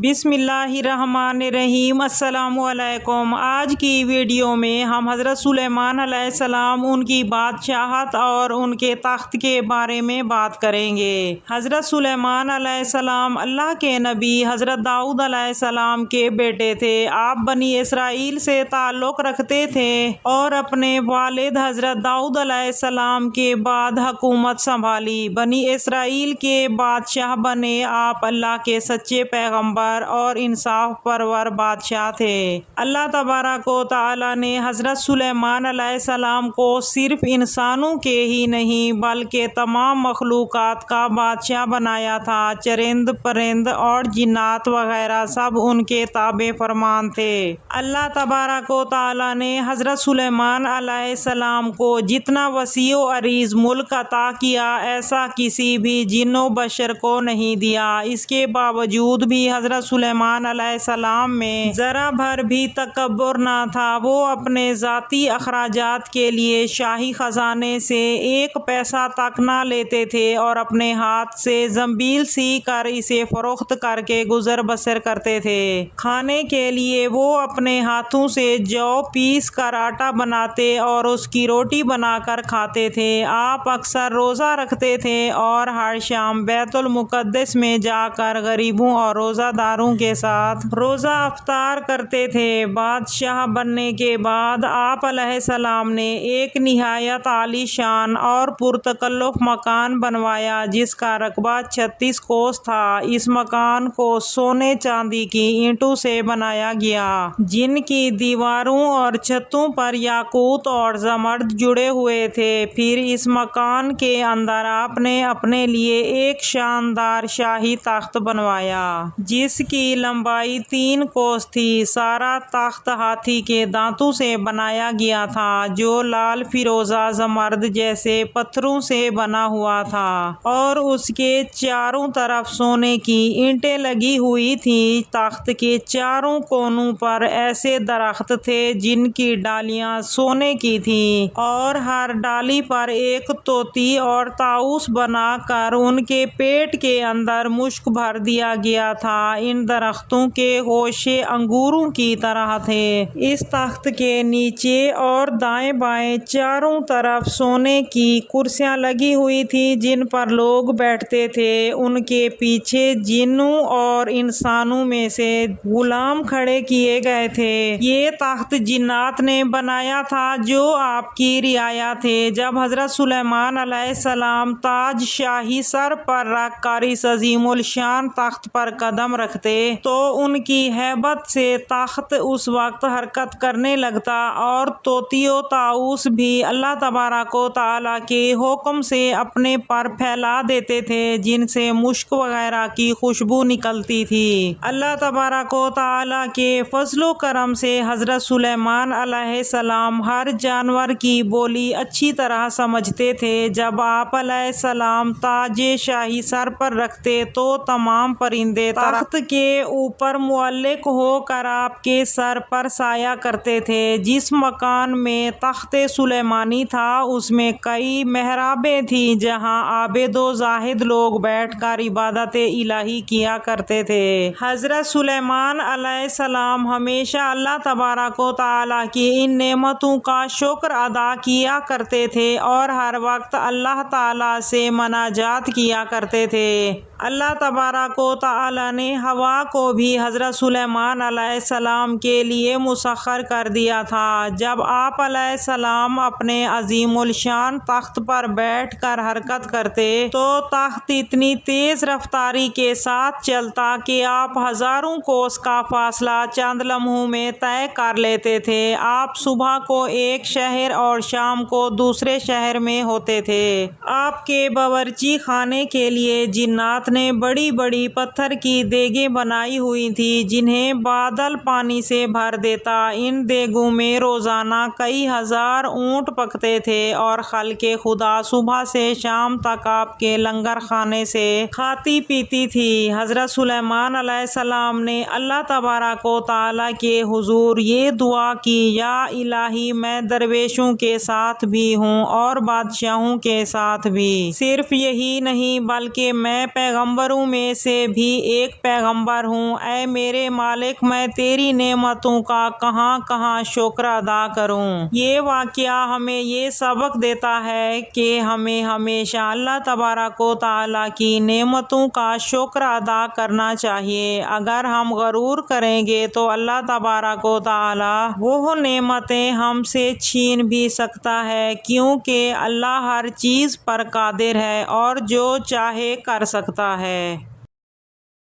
بسم اللہ الرحمن الرحیم۔ السلام علیکم۔ آج کی ویڈیو میں ہم حضرت سلیمان علیہ السلام، ان کی بادشاہت اور ان کے تخت کے بارے میں بات کریں گے۔ حضرت سلیمان علیہ السلام اللہ کے نبی حضرت داؤد علیہ السلام کے بیٹے تھے۔ آپ بنی اسرائیل سے تعلق رکھتے تھے اور اپنے والد حضرت داؤد علیہ السلام کے بعد حکومت سنبھالی۔ بنی اسرائیل کے بادشاہ بنے۔ آپ اللہ کے سچے پیغمبر اور انصاف پرور بادشاہ تھے۔ اللہ تبارک و تعالی نے حضرت سلیمان علیہ السلام کو صرف انسانوں کے ہی نہیں بلکہ تمام مخلوقات کا بادشاہ بنایا تھا۔ چرند پرند اور جنات وغیرہ سب ان کے تابع فرمان تھے۔ اللہ تبارک و تعالی نے حضرت سلیمان علیہ السلام کو جتنا وسیع و عریض ملک عطا کیا، ایسا کسی بھی جن و بشر کو نہیں دیا۔ اس کے باوجود بھی حضرت سلیمان علیہ السلام میں ذرا بھر بھی تکبر نہ تھا۔ وہ اپنے ذاتی اخراجات کے لیے شاہی خزانے سے ایک پیسہ تک نہ لیتے تھے اور اپنے ہاتھ سے زنبیل سی کر اسے فروخت کر کے گزر بسر کرتے تھے۔ کھانے کے لیے وہ اپنے ہاتھوں سے جو پیس کر آٹا بناتے اور اس کی روٹی بنا کر کھاتے تھے۔ آپ اکثر روزہ رکھتے تھے اور ہر شام بیت المقدس میں جا کر غریبوں اور روزہ داروں کے ساتھ روزہ افطار کرتے تھے۔ بادشاہ بننے کے بعد آپ علیہ السلام نے ایک نہایت عالی شان اور پرتکلف مکان بنوایا جس کا رقبہ 36 کوس تھا۔ اس مکان کو سونے چاندی کی اینٹوں سے بنایا گیا جن کی دیواروں اور چھتوں پر یاقوت اور زمرد جڑے ہوئے تھے۔ پھر اس مکان کے اندر آپ نے اپنے لیے ایک شاندار شاہی تخت بنوایا جس کی لمبائی 3 کوس تھی۔ سارا تخت ہاتھی کے دانتوں سے بنایا گیا تھا جو لال فیروزہ زمرد جیسے پتھروں سے بنا ہوا تھا اور اس کے چاروں طرف سونے کی اینٹیں لگی ہوئی تھیں۔ تخت کے چاروں کونوں پر ایسے درخت تھے جن کی ڈالیاں سونے کی تھیں اور ہر ڈالی پر ایک طوطی اور طاؤس بنا کر ان کے پیٹ کے اندر مشک بھر دیا گیا تھا۔ ان درختوں کے خوشے انگوروں کی طرح تھے۔ اس تخت کے نیچے اور دائیں بائیں چاروں طرف سونے کی کرسیاں لگی ہوئی تھیں جن پر لوگ بیٹھتے تھے۔ ان کے پیچھے جنوں اور انسانوں میں سے غلام کھڑے کیے گئے تھے۔ یہ تخت جنات نے بنایا تھا جو آپ کی رعایا تھے۔ جب حضرت سلیمان علیہ السلام تاج شاہی سر پر رکھ کر اس عظیم الشان تخت پر قدم رکھتے تو ان کی ہیبت سے تخت اس وقت حرکت کرنے لگتا اور طوطی و طاؤس بھی اللہ تبارک و تعالی کے حکم سے اپنے پر پھیلا دیتے تھے جن سے مشک وغیرہ کی خوشبو نکلتی تھی۔ اللہ تبارک و تعالی کے فضل و کرم سے حضرت سلیمان علیہ السلام ہر جانور کی بولی اچھی طرح سمجھتے تھے۔ جب آپ علیہ السلام تاج شاہی سر پر رکھتے تو تمام پرندے تخت کے اوپر معلق ہو کر آپ کے سر پر سایہ کرتے تھے۔ جس مکان میں تخت سلیمانی تھا اس میں کئی محرابیں تھیں جہاں عابد و زاہد لوگ بیٹھ کر عبادت الہی کیا کرتے تھے۔ حضرت سلیمان علیہ السلام ہمیشہ اللہ تبارک و تعالی کی ان نعمتوں کا شکر ادا کیا کرتے تھے اور ہر وقت اللہ تعالی سے مناجات کیا کرتے تھے۔ اللہ تبارک و تعالی نے ہوا کو بھی حضرت سلیمان علیہ السلام کے لیے مسخر کر دیا تھا۔ جب آپ علیہ السلام اپنے عظیم الشان تخت پر بیٹھ کر حرکت کرتے تو تخت اتنی تیز رفتاری کے ساتھ چلتا کہ آپ ہزاروں کوس کا فاصلہ چند لمحوں میں طے کر لیتے تھے۔ آپ صبح کو ایک شہر اور شام کو دوسرے شہر میں ہوتے تھے۔ آپ کے باورچی خانے کے لیے جنات نے بڑی بڑی پتھر کی دیگیں بنائی ہوئی تھی جنہیں بادل پانی سے بھر دیتا۔ ان دیگوں میں روزانہ کئی ہزار اونٹ پکتے تھے اور خلق خدا صبح سے شام تک آپ کے لنگر خانے سے کھاتی پیتی تھی۔ حضرت سلیمان علیہ السلام نے اللہ تبارک و تعالی کے حضور یہ دعا کی، یا الہی میں درویشوں کے ساتھ بھی ہوں اور بادشاہوں کے ساتھ بھی۔ صرف یہی نہیں بلکہ میں پیغمبر پیغمبروں میں سے بھی ایک پیغمبر ہوں۔ اے میرے مالک، میں تیری نعمتوں کا کہاں کہاں شکر ادا کروں۔ یہ واقعہ ہمیں یہ سبق دیتا ہے کہ ہمیں ہمیشہ اللہ تبارک و تعالیٰ کی نعمتوں کا شکر ادا کرنا چاہیے۔ اگر ہم غرور کریں گے تو اللہ تبارک و تعالیٰ وہ نعمتیں ہم سے چھین بھی سکتا ہے، کیونکہ اللہ ہر چیز پر قادر ہے اور جو چاہے کر سکتا ہے۔